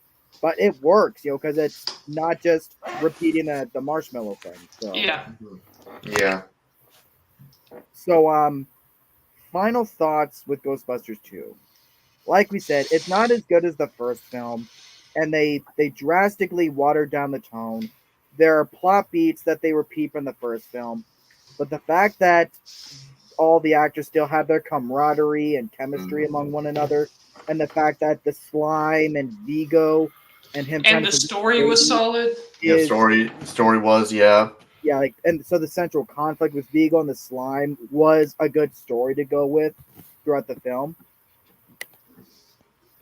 it works, because it's not just repeating the marshmallow thing. So Yeah. Yeah. so final thoughts with Ghostbusters 2. Like we said, it's not as good as the first film, and they drastically watered down the tone. There are plot beats that they repeat from the first film, but the fact that all the actors still have their camaraderie and chemistry among one another, and the fact that the slime and Vigo and him trying And to the convince story Brady was solid. Yeah. is Story was yeah. yeah, like, and so the central conflict with Vigo and the slime was a good story to go with throughout the film.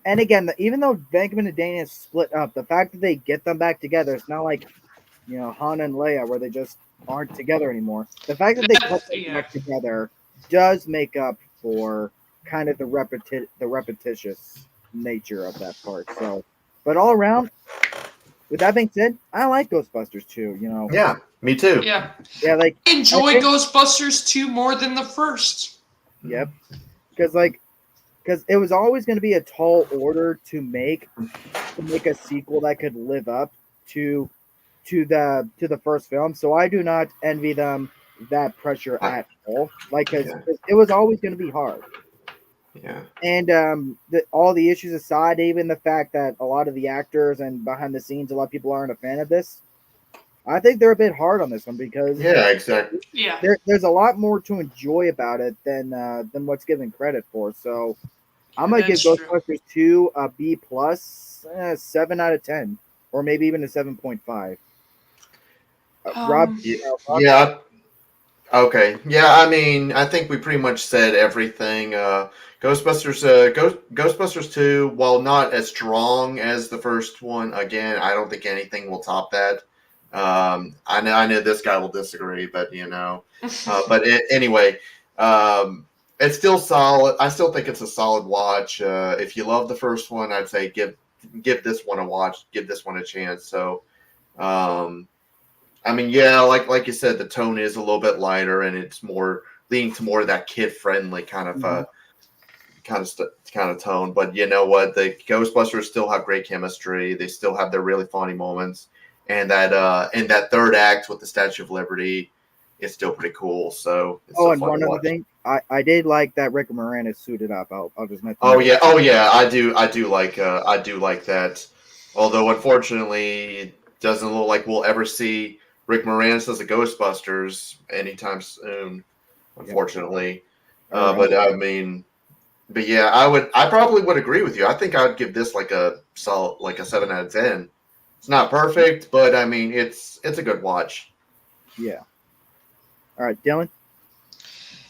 And again, even though Venkman and Dana split up, the fact that they get them back together, it's not like Han and Leia where they just aren't together anymore. The fact that they put them Yeah. back together does make up for kind of the repetitious nature of that part. So, but all around, with that being said, I like Ghostbusters too. Yeah. Me too. Yeah. Yeah, like, I enjoy think- Ghostbusters 2 more than the first. yep, because it was always going to be a tall order to make a sequel that could live up to the first film. So I do not envy them that pressure at all. Like, because Yeah. it was always going to be hard. Yeah. And all the issues aside, even the fact that a lot of the actors and behind the scenes, a lot of people aren't a fan of this. I think they're a bit hard on this one because Yeah. Exactly. Yeah. there's a lot more to enjoy about it than what's given credit for. So I'm gonna give That's true. Ghostbusters 2 a B plus, 7 out of 10, or maybe even a 7.5. Rob, Rob, Yeah. Okay. Yeah. I mean, I think we pretty much said everything. Ghostbusters 2, while not as strong as the first one, again, I don't think anything will top that. I know this guy will disagree, but anyway, it's still solid. I still think it's a solid watch. If you love the first one, I'd say give this one a watch. Give this one a chance. So, um, I mean, yeah, like you said, the tone is a little bit lighter, and it's more leaning to more of that kid friendly kind of tone. But you know what? The Ghostbusters still have great chemistry. They still have their really funny moments, and that third act with the Statue of Liberty is still pretty cool. So it's Oh, still and fun to one other watch. thing, I did like that Rick Moranis suited up. I'll just mention Oh that. yeah, I do like that. Although unfortunately, it doesn't look like we'll ever see Rick Moranis as a Ghostbusters anytime soon. Yep. Unfortunately, Or but I mean, but yeah, I probably would agree with you. I think I would give this like a solid, like a 7 out of 10. It's not perfect, but I mean, it's a good watch. yeah. All right, Dylan.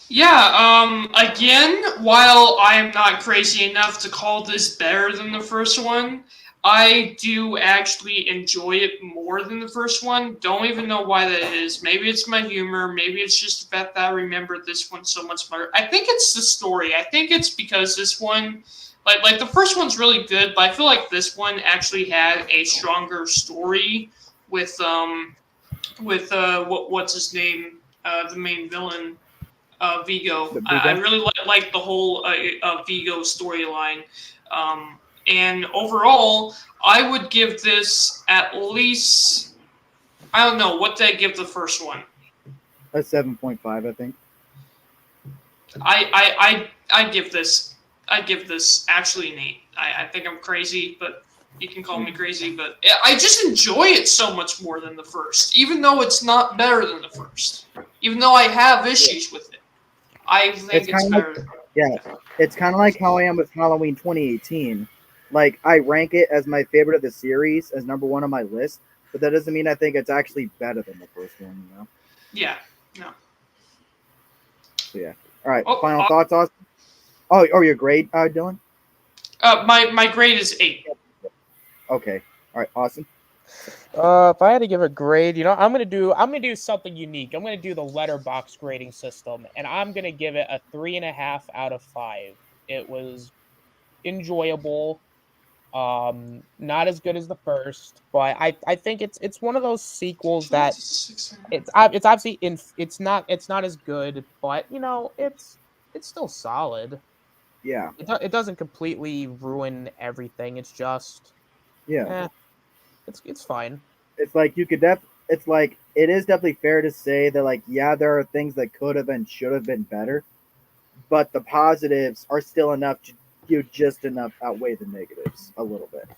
Yeah, again, while I am not crazy enough to call this better than the first one, I do actually enjoy it more than the first one. Don't even know why that is. Maybe it's my humor. Maybe it's just the fact that I remember this one so much better. I think it's the story. I think it's because this one, like the first one's really good, but I feel like this one actually had a stronger story with what's his name, the main villain, Vigo. The I Vigo. really like the whole Vigo storyline. And overall, I would give this at least, I don't know, what did I give the first one? A 7.5, I think. I give this, actually an 8. I think I'm crazy, but you can call me crazy, but I just enjoy it so much more than the first, even though it's not better than the first. Even though I have issues with it, I think it's Kind of like, better. yeah, it's kind of like how I am with Halloween 2018. Like, I rank it as my favorite of the series, as number one on my list, but that doesn't mean I think it's actually better than the first one, you know? Yeah, no. So, yeah. All right, Oh, final thoughts, Austin? Oh, your grade, Dylan? my grade is 8. Okay. All right, Austin? If I had to give a grade, I'm gonna do something unique. I'm gonna do the letterbox grading system, and I'm gonna give it a 3.5 out of 5. It was enjoyable. Not as good as the first, but I think it's one of those sequels that 6.5. it's obviously it's not as good, but it's still solid. Yeah. It doesn't completely ruin everything. It's just Yeah. eh, it's fine. It's like it's like it is definitely fair to say that, like, yeah, there are things that could have and should have been better, but the positives are still enough to just enough outweigh the negatives a little bit.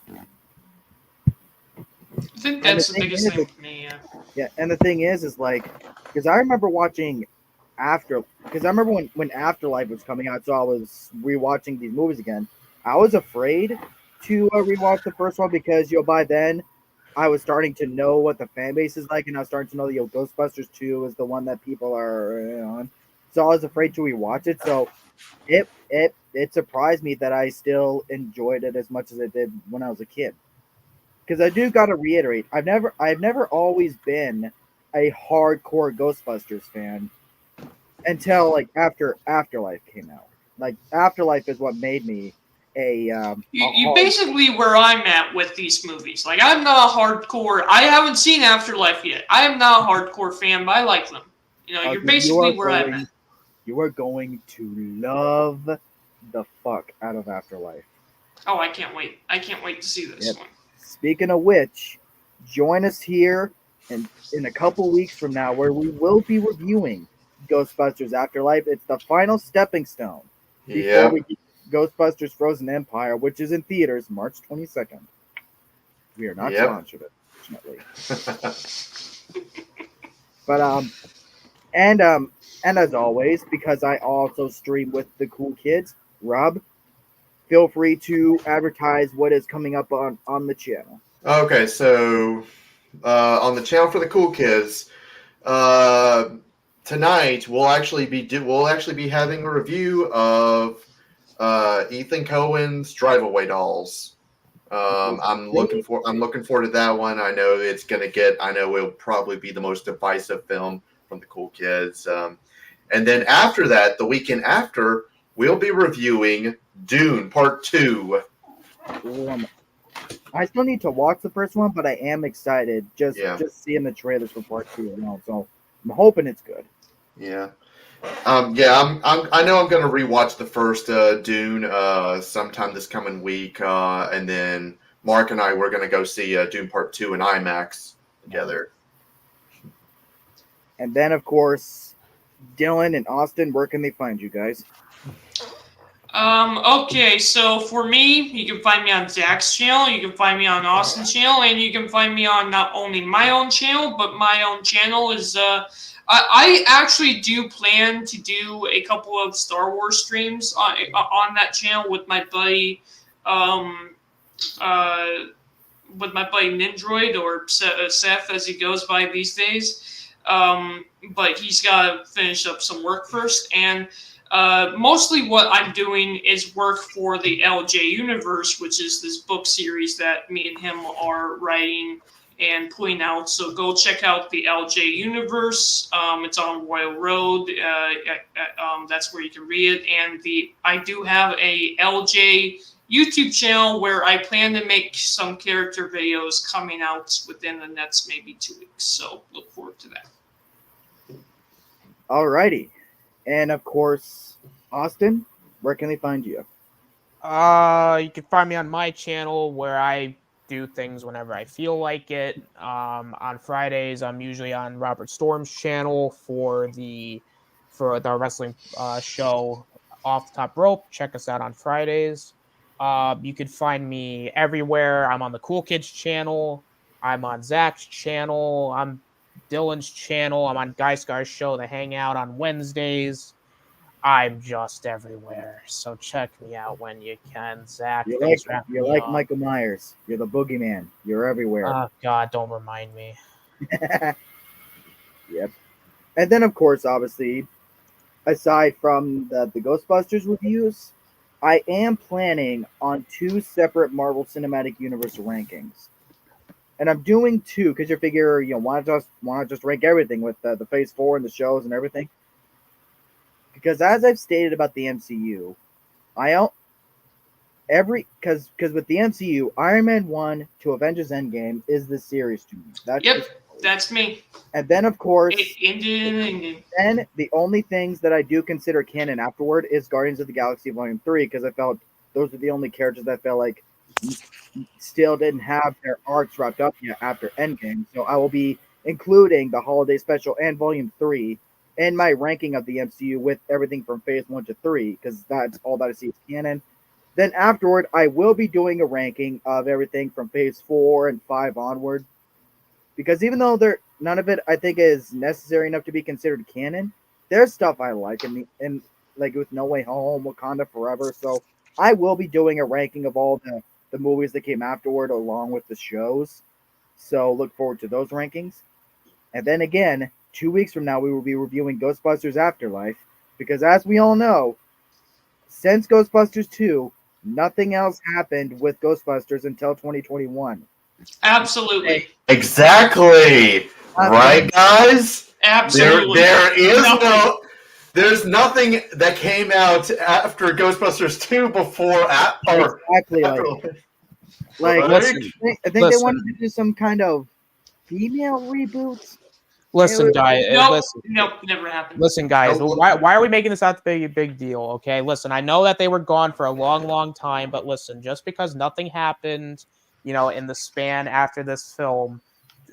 I think And the that's the thing biggest is, thing for me. Yeah. yeah, and the thing is like, because I remember watching because I remember when Afterlife was coming out, so I was rewatching these movies again. I was afraid to rewatch the first one because by then I was starting to know what the fan base is like, and I was starting to know that Ghostbusters 2 is the one that people are on. So I was afraid to rewatch it. So it surprised me that I still enjoyed it as much as I did when I was a kid. Because I do got to reiterate, I've never always been a hardcore Ghostbusters fan until like after Afterlife came out. Like Afterlife is what made me a You hard. basically where I'm at with these movies. Like I'm not a hardcore. I haven't seen Afterlife yet. I am not a hardcore fan, but I like them. You're You are basically where I'm at. going to love the fuck out of Afterlife. Oh, I can't wait. I can't wait to see this Yep. one. Speaking of which, join us here in a couple weeks from now where we will be reviewing Ghostbusters Afterlife. It's the final stepping stone before we Yep. get Ghostbusters Frozen Empire, which is in theaters March 22nd. We are not Yep. sponsored, unfortunately. But and as always, because I also stream with the cool kids, Rob, feel free to advertise what is coming up on the channel. Okay, so on the channel for the cool kids, uh, tonight we'll actually be having a review of Ethan Cohen's Drive Away Dolls. I'm looking forward to that one. I know it'll probably be the most divisive film from the cool kids. And then after that, the weekend after, we'll be reviewing Dune Part 2. I still need to watch the first one, but I am excited just Yeah. seeing the trailers for part 2 now. So I'm hoping it's good. Yeah. I know I'm gonna rewatch the first Dune sometime this coming week, and then Mark and I we're gonna go see Dune Part 2 in IMAX together. And then, of course, Dylan and Austin, where can they find you guys? Okay, so for me, you can find me on Zach's channel, you can find me on Austin's channel, and you can find me on not only my own channel, but my own channel is, I actually do plan to do a couple of Star Wars streams on that channel with my buddy, uh, Nindroid, or Seth as he goes by these days. But he's got to finish up some work first, and mostly what I'm doing is work for the LJ Universe, which is this book series that me and him are writing and putting out. So go check out the LJ Universe. It's on Royal Road. That's where you can read it. And I do have a LJ YouTube channel where I plan to make some character videos coming out within the next maybe 2 weeks. So look forward to that. Alrighty. And of course, Austin, where can they find you? You can find me on my channel where I do things whenever I feel like it. On Fridays, I'm usually on Robert Storm's channel for the wrestling show Off the Top Rope. Check us out on Fridays. You can find me everywhere. I'm on the Cool Kids channel. I'm on Zach's channel. I'm Dylan's channel. I'm on Guy Scar's show, The Hangout, on Wednesdays. I'm just everywhere. So check me out when you can. Zach, You're like Michael Myers. You're the boogeyman. You're everywhere. Oh, God, don't remind me. Yep. And then, of course, obviously, aside from the Ghostbusters reviews, I am planning on 2 separate Marvel Cinematic Universe rankings. And I'm doing 2 because you figure, why not just rank everything with the Phase 4 and the shows and everything? Because as I've stated about the MCU, because with the MCU, Iron Man 1 to Avengers Endgame is the series to me. That's me. And then, of course, Then the only things that I do consider canon afterward is Guardians of the Galaxy Volume 3, because I felt those were the only characters that felt like still didn't have their arcs wrapped up yet after Endgame. So I will be including the Holiday Special and Volume 3 in my ranking of the MCU with everything from Phase 1 to 3, because that's all that I see as canon. Then afterward, I will be doing a ranking of everything from Phase 4 and 5 onward, because even though none of it I think is necessary enough to be considered canon, there's stuff I like in like with No Way Home, Wakanda Forever. So I will be doing a ranking of all the movies that came afterward along with the shows. So look forward to those rankings. And then again, 2 weeks from now, we will be reviewing Ghostbusters Afterlife, because as we all know, since Ghostbusters 2, nothing else happened with Ghostbusters until 2021. absolutely. Exactly. Right, guys? Absolutely. There is there's nothing that came out after Ghostbusters 2 before Exactly. Like Listen, I think they wanted to do some kind of female reboot. Listen, guys. Nope, never happened. Listen, guys. Why are we making this out to be a big deal? Okay, listen. I know that they were gone for a long, long time, but listen, just because nothing happened, in the span after this film,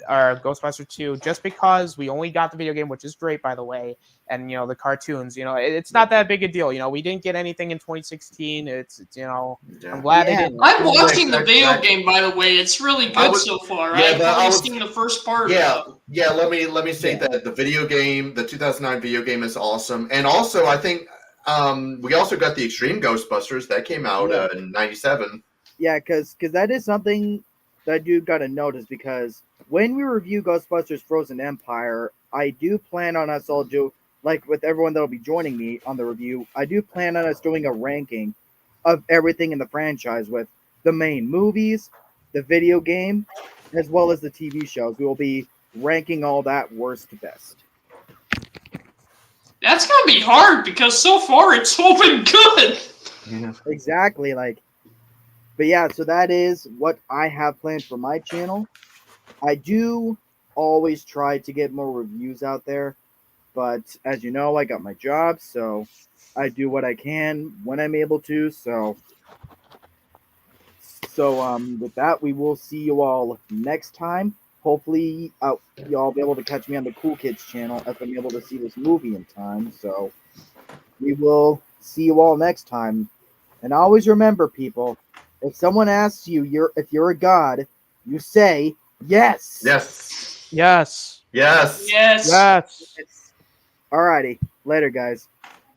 or Ghostbusters 2, just because we only got the video game, which is great, by the way, and the cartoons, it's not that big a deal. We didn't get anything in 2016. I'm glad they didn't. I'm watching the video game, by the way. It's really good so far. I've only seen the first part. Yeah. Let me say that the video game, the 2009 video game, is awesome, and also I think we also got the Extreme Ghostbusters that came out in '97. Yeah, because that is something that I do gotta notice, because when we review Ghostbusters Frozen Empire, I do plan on us all like with everyone that'll be joining me on the review, I do plan on us doing a ranking of everything in the franchise with the main movies, the video game, as well as the TV shows. We will be ranking all that worst to best. That's gonna be hard because so far it's all been good. Yeah. Exactly, like, but yeah, so that is what I have planned for my channel. I do always try to get more reviews out there, but as you know, I got my job, so I do what I can when I'm able to. So with that, we will see you all next time. Hopefully, y'all be able to catch me on the Cool Kids channel if I'm able to see this movie in time. So we will see you all next time. And always remember, people, if someone asks you if you're a god, you say yes. Yes. Yes. Yes. Yes. Yes. Alrighty. Later, guys.